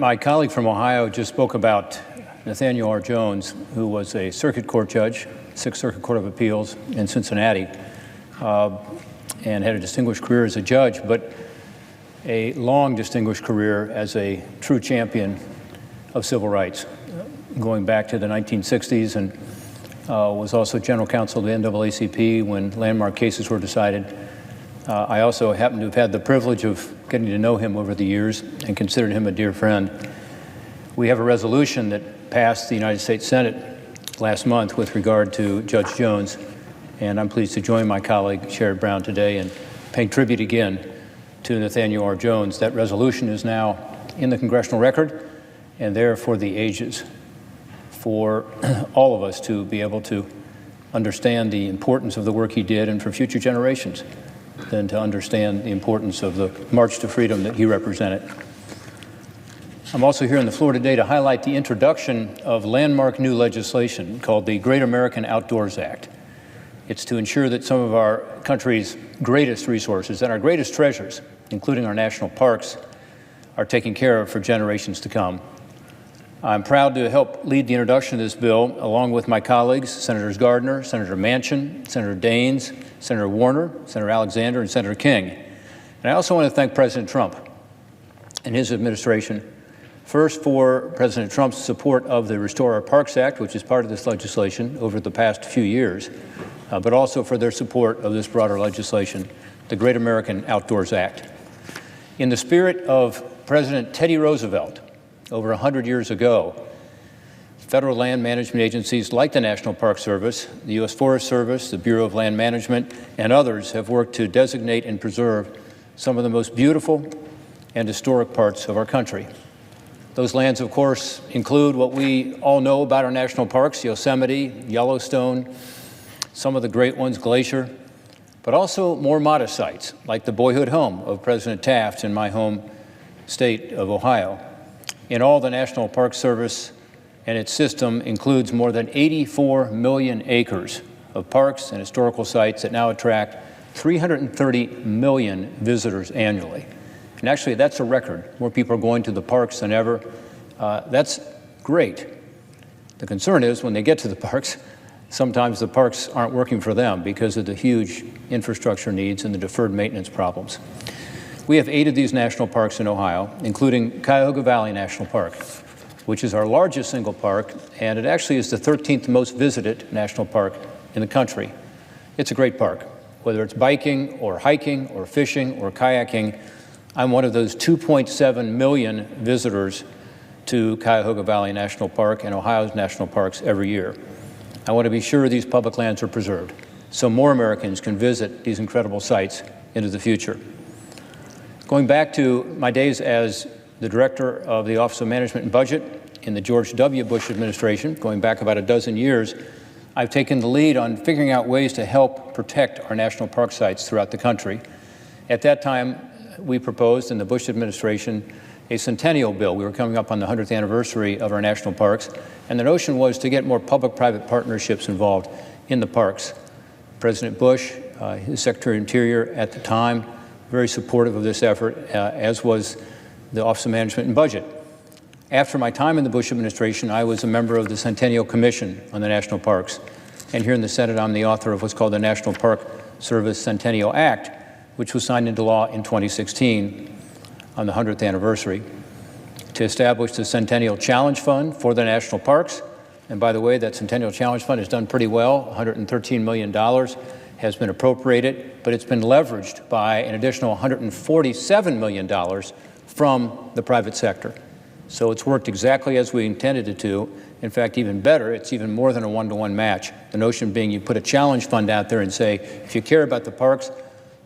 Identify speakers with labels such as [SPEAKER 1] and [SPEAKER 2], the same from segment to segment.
[SPEAKER 1] my colleague from Ohio just spoke about Nathaniel R. Jones, who was a circuit court judge, Sixth Circuit Court of Appeals in Cincinnati, and had a distinguished career as a judge, but a long distinguished career as a true champion of civil rights, going back to the 1960s, and was also general counsel of the NAACP when landmark cases were decided. I also happen to have had the privilege of getting to know him over the years and considered him a dear friend. We have a resolution that passed the United States Senate last month with regard to Judge Jones, and I'm pleased to join my colleague Sherrod Brown today in paying tribute again to Nathaniel R. Jones. That resolution is now in the congressional record and there for the ages, for all of us to be able to understand the importance of the work he did, and for future generations then to understand the importance of the march to freedom that he represented. I'm also here on the floor today to highlight the introduction of landmark new legislation called the Great American Outdoors Act. It's to ensure that some of our country's greatest resources and our greatest treasures, including our national parks, are taken care of for generations to come. I'm proud to help lead the introduction of this bill along with my colleagues, Senators Gardner, Senator Manchin, Senator Daines, Senator Warner, Senator Alexander, and Senator King. And I also want to thank President Trump and his administration, first for President Trump's support of the Restore Our Parks Act, which is part of this legislation over the past few years, but also for their support of this broader legislation, the Great American Outdoors Act. In the spirit of President Teddy Roosevelt, over 100 years ago, federal land management agencies like the National Park Service, the U.S. Forest Service, the Bureau of Land Management, and others have worked to designate and preserve some of the most beautiful and historic parts of our country. Those lands, of course, include what we all know about our national parks: Yosemite, Yellowstone, some of the great ones, Glacier, but also more modest sites like the boyhood home of President Taft in my home state of Ohio. In all, the National Park Service and its system includes more than 84 million acres of parks and historical sites that now attract 330 million visitors annually. And actually, that's a record. More people are going to the parks than ever. That's great. The concern is when they get to the parks, sometimes the parks aren't working for them because of the huge infrastructure needs and the deferred maintenance problems. We have 8 of these national parks in Ohio, including Cuyahoga Valley National Park, which is our largest single park, and it actually is the 13th most visited national park in the country. It's a great park. Whether it's biking or hiking or fishing or kayaking, I'm one of those 2.7 million visitors to Cuyahoga Valley National Park and Ohio's national parks every year. I want to be sure these public lands are preserved so more Americans can visit these incredible sites into the future. Going back to my days as the director of the Office of Management and Budget in the George W. Bush administration, going back about a dozen years, I've taken the lead on figuring out ways to help protect our national park sites throughout the country. At that time, we proposed in the Bush administration a centennial bill. We were coming up on the 100th anniversary of our national parks, and the notion was to get more public-private partnerships involved in the parks. President Bush, his Secretary of Interior at the time, very supportive of this effort, as was the Office of Management and Budget. After my time in the Bush administration, I was a member of the Centennial Commission on the National Parks. And here in the Senate, I'm the author of what's called the National Park Service Centennial Act, which was signed into law in 2016 on the 100th anniversary, to establish the Centennial Challenge Fund for the national parks. And by the way, that Centennial Challenge Fund has done pretty well. $113 million has been appropriated, but it's been leveraged by an additional $147 million from the private sector. So it's worked exactly as we intended it to. In fact, even better, it's even more than a one-to-one match. The notion being you put a challenge fund out there and say, if you care about the parks,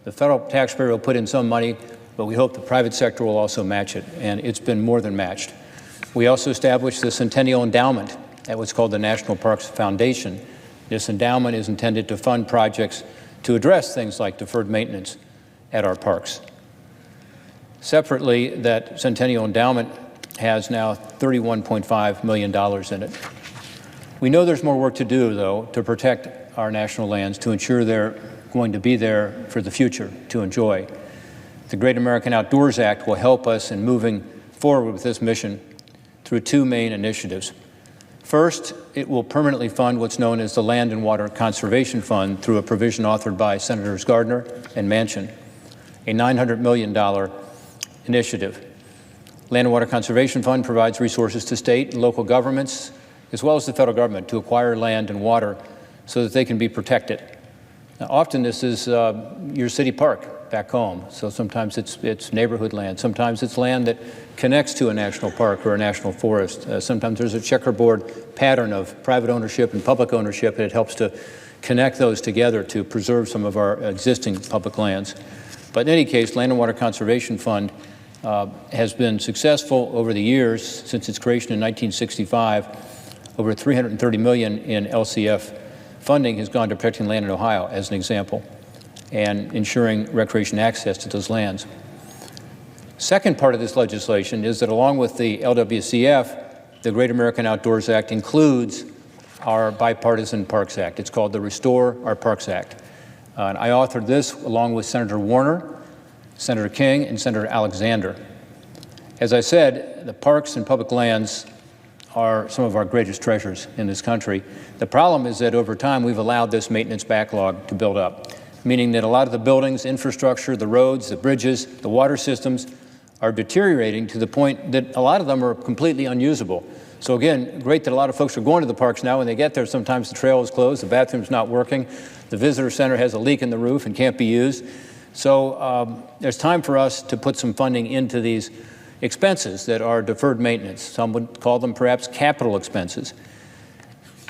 [SPEAKER 1] the federal taxpayer will put in some money, but we hope the private sector will also match it, and it's been more than matched. We also established the Centennial Endowment at what's called the National Parks Foundation. This endowment is intended to fund projects to address things like deferred maintenance at our parks. Separately, that Centennial Endowment has now $31.5 million in it. We know there's more work to do, though, to protect our national lands, to ensure they're going to be there for the future to enjoy. The Great American Outdoors Act will help us in moving forward with this mission through two main initiatives. First, it will permanently fund what's known as the Land and Water Conservation Fund through a provision authored by Senators Gardner and Manchin, a $900 million initiative. Land and Water Conservation Fund provides resources to state and local governments, as well as the federal government, to acquire land and water so that they can be protected. Now, often this is your city park back home, so sometimes it's neighborhood land, sometimes it's land that connects to a national park or a national forest. Sometimes there's a checkerboard pattern of private ownership and public ownership, and it helps to connect those together to preserve some of our existing public lands. But in any case, Land and Water Conservation Fund has been successful over the years since its creation in 1965. Over $330 million in LCF funding has gone to protecting land in Ohio, as an example, and ensuring recreation access to those lands. Second part of this legislation is that along with the LWCF, the Great American Outdoors Act includes our Bipartisan Parks Act. It's called the Restore Our Parks Act. And I authored this along with Senator Warner, Senator King, and Senator Alexander. As I said, the parks and public lands are some of our greatest treasures in this country. The problem is that over time we've allowed this maintenance backlog to build up, meaning that a lot of the buildings, infrastructure, the roads, the bridges, the water systems are deteriorating to the point that a lot of them are completely unusable. So again, great that a lot of folks are going to the parks now. When they get there, sometimes the trail is closed, the bathroom's not working, the visitor center has a leak in the roof and can't be used. So there's time for us to put some funding into these expenses that are deferred maintenance. Some would call them perhaps capital expenses.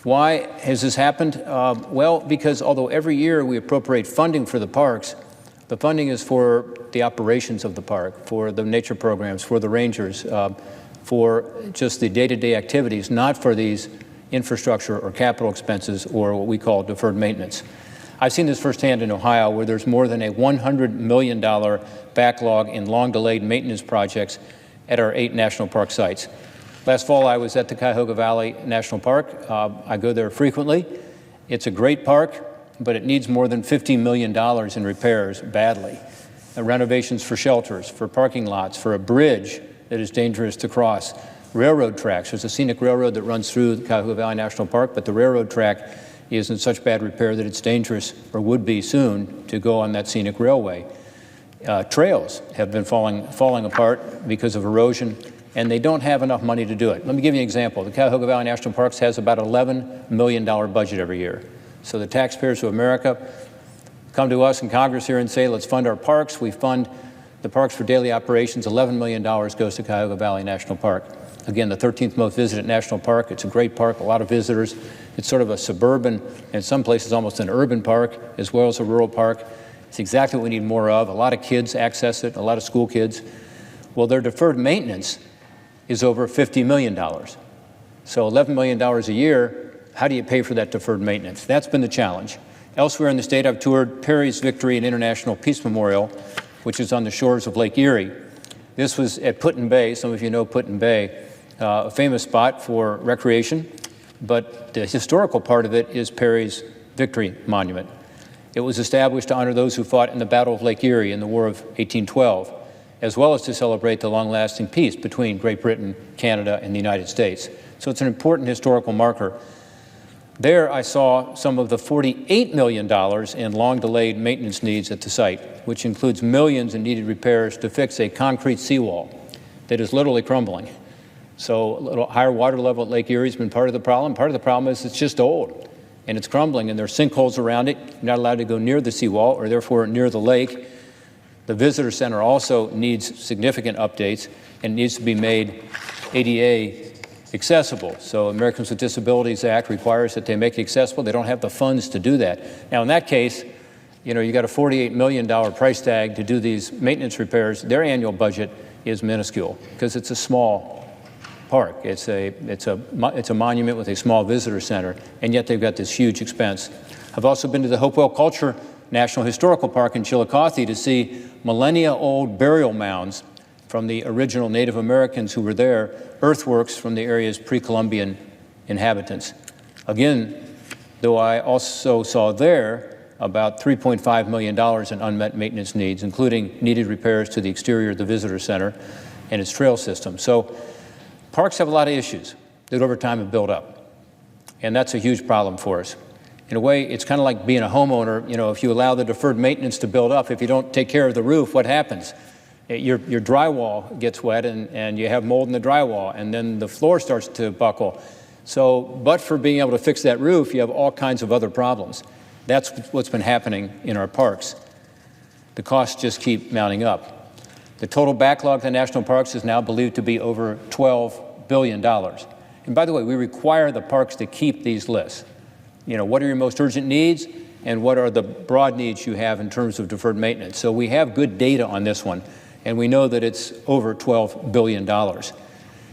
[SPEAKER 1] Why has this happened? Well, because although every year we appropriate funding for the parks, the funding is for the operations of the park, for the nature programs, for the rangers, for just the day-to-day activities, not for these infrastructure or capital expenses or what we call deferred maintenance. I've seen this firsthand in Ohio, where there's more than a $100 million backlog in long-delayed maintenance projects at our 8 national park sites. Last fall, I was at the Cuyahoga Valley National Park. I go there frequently. It's a great park, but it needs more than $50 million in repairs badly. Renovations for shelters, for parking lots, for a bridge that is dangerous to cross, railroad tracks. There's a scenic railroad that runs through the Cuyahoga Valley National Park, but the railroad track is in such bad repair that it's dangerous, or would be soon, to go on that scenic railway. Trails have been falling apart because of erosion, and they don't have enough money to do it. Let me give you an example. The Cuyahoga Valley National Parks has about $11 million budget every year. So the taxpayers of America come to us in Congress here and say, let's fund our parks. We fund the parks for daily operations. $11 million goes to Cuyahoga Valley National Park. Again, the 13th most visited national park. It's a great park, a lot of visitors. It's sort of a suburban, in some places almost an urban park, as well as a rural park. It's exactly what we need more of. A lot of kids access it, a lot of school kids. Well, their deferred maintenance is over $50 million. So $11 million a year, how do you pay for that deferred maintenance? That's been the challenge. Elsewhere in the state, I've toured Perry's Victory and International Peace Memorial, which is on the shores of Lake Erie. This was at Put-in Bay. Some of you know Put-in Bay, a famous spot for recreation, but the historical part of it is Perry's Victory Monument. It was established to honor those who fought in the Battle of Lake Erie in the War of 1812, as well as to celebrate the long-lasting peace between Great Britain, Canada, and the United States. So it's an important historical marker. There I saw some of the $48 million in long-delayed maintenance needs at the site, which includes millions in needed repairs to fix a concrete seawall that is literally crumbling. So a little higher water level at Lake Erie has been part of the problem. Part of the problem is it's just old and it's crumbling, and there are sinkholes around it. You're not allowed to go near the seawall or therefore near the lake. The visitor center also needs significant updates and needs to be made ADA accessible. So Americans with Disabilities Act requires that they make it accessible. They don't have the funds to do that. Now in that case, you got a $48 million price tag to do these maintenance repairs. Their annual budget is minuscule because it's a small park. It's a monument with a small visitor center, and yet they've got this huge expense. I've also been to the Hopewell Culture National Historical Park in Chillicothe to see millennia-old burial mounds from the original Native Americans who were there, earthworks from the area's pre-Columbian inhabitants. Again, though I also saw there about $3.5 million in unmet maintenance needs, including needed repairs to the exterior of the visitor center and its trail system. So parks have a lot of issues that over time have built up, and that's a huge problem for us. In a way, it's kind of like being a homeowner. You know, if you allow the deferred maintenance to build up, if you don't take care of the roof, what happens? Your drywall gets wet, and you have mold in the drywall, and then the floor starts to buckle. So, but for being able to fix that roof, you have all kinds of other problems. That's what's been happening in our parks. The costs just keep mounting up. The total backlog to national parks is now believed to be over $12 billion. And by the way, we require the parks to keep these lists. You know, what are your most urgent needs, and what are the broad needs you have in terms of deferred maintenance? So we have good data on this one, and we know that it's over $12 billion.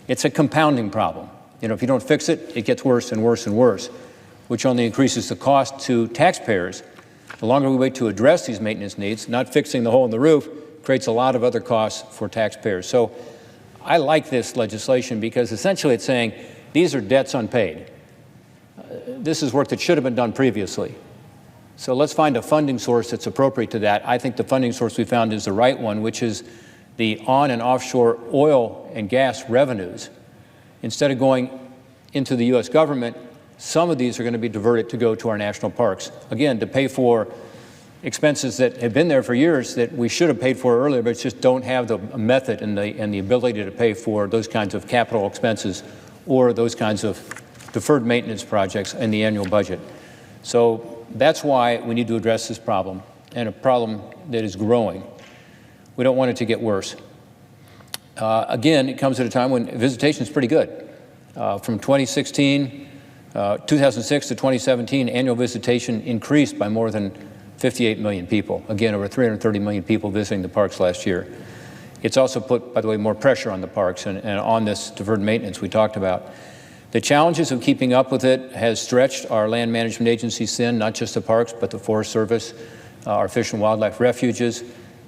[SPEAKER 1] It's a compounding problem. You know, if you don't fix it, it gets worse and worse and worse, which only increases the cost to taxpayers. The longer we wait to address these maintenance needs, not fixing the hole in the roof creates a lot of other costs for taxpayers. So I like this legislation because essentially it's saying these are debts unpaid. This is work that should have been done previously. So let's find a funding source that's appropriate to that. I think the funding source we found is the right one, which is the on and offshore oil and gas revenues. Instead of going into the U.S. government, some of these are going to be diverted to go to our national parks, again, to pay for expenses that have been there for years that we should have paid for earlier, but just don't have the method and the ability to pay for those kinds of capital expenses or those kinds of deferred maintenance projects in the annual budget. So that's why we need to address this problem, and a problem that is growing. We don't want it to get worse. Again, it comes at a time when visitation is pretty good. From 2006 to 2017, annual visitation increased by more than 58 million people. Again, over 330 million people visiting the parks last year. It's also put, by the way, more pressure on the parks and on this deferred maintenance we talked about. The challenges of keeping up with it has stretched our land management agencies thin, not just the parks, but the Forest Service, our Fish and Wildlife refuges,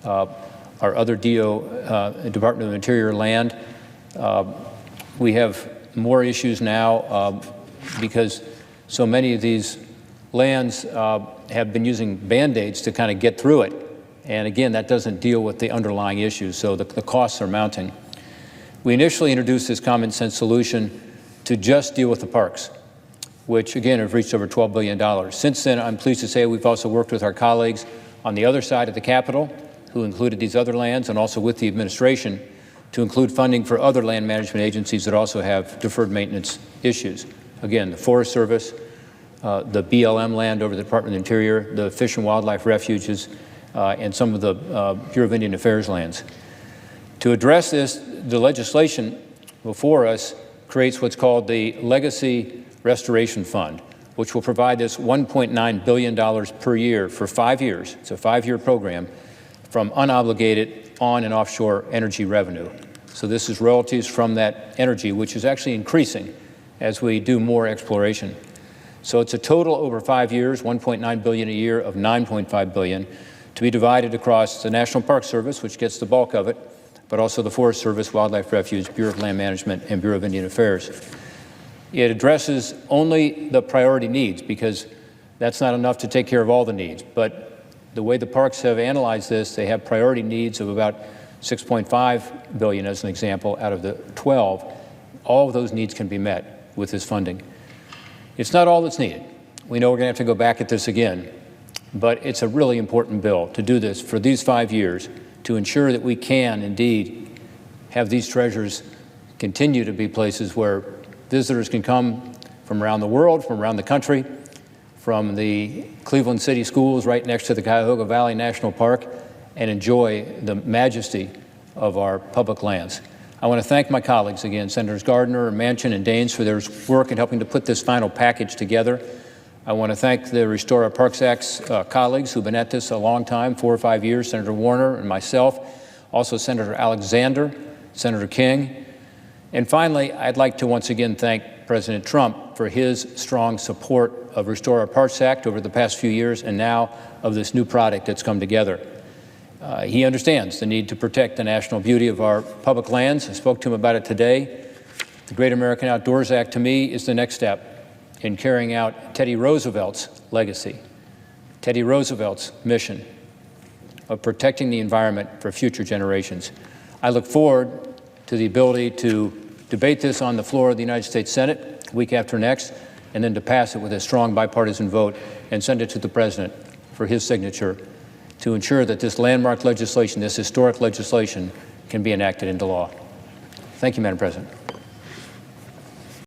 [SPEAKER 1] our other Department of Interior land. We have more issues now because so many of these lands have been using Band-Aids to kind of get through it. And again, that doesn't deal with the underlying issues, so the costs are mounting. We initially introduced this common sense solution to just deal with the parks, which again have reached over $12 billion. Since then, I'm pleased to say we've also worked with our colleagues on the other side of the Capitol, who included these other lands, and also with the administration to include funding for other land management agencies that also have deferred maintenance issues. Again, the Forest Service, the BLM land over the Department of the Interior, the Fish and Wildlife refuges, and some of the Bureau of Indian Affairs lands. To address this, the legislation before us creates what's called the Legacy Restoration Fund, which will provide this $1.9 billion per year for 5 years. It's a 5-year program from unobligated on and offshore energy revenue. So this is royalties from that energy, which is actually increasing as we do more exploration. So it's a total over 5 years, $1.9 billion a year of $9.5 billion to be divided across the National Park Service, which gets the bulk of it, but also the Forest Service, Wildlife Refuge, Bureau of Land Management, and Bureau of Indian Affairs. It addresses only the priority needs because that's not enough to take care of all the needs. But the way the parks have analyzed this, they have priority needs of about $6.5 billion as an example out of the 12. All of those needs can be met with this funding. It's not all that's needed. We know we're going to have to go back at this again, but it's a really important bill to do this for these 5 years to ensure that we can indeed have these treasures continue to be places where visitors can come from around the world, from around the country, from the Cleveland City Schools right next to the Cuyahoga Valley National Park, and enjoy the majesty of our public lands. I want to thank my colleagues again, Senators Gardner, Manchin, and Daines, for their work in helping to put this final package together. I want to thank the Restore Our Parks Act's colleagues who've been at this a long time, 4 or 5 years, Senator Warner and myself, also Senator Alexander, Senator King. And finally, I'd like to once again thank President Trump for his strong support of Restore Our Parks Act over the past few years, and now of this new product that's come together. He understands the need to protect the national beauty of our public lands. I spoke to him about it today. The Great American Outdoors Act, to me, is the next step in carrying out Teddy Roosevelt's legacy, Teddy Roosevelt's mission of protecting the environment for future generations. I look forward to to the ability to debate this on the floor of the United States Senate week after next, and then to pass it with a strong bipartisan vote and send it to the President for his signature to ensure that this landmark legislation, this historic legislation, can be enacted into law. Thank you, Madam President.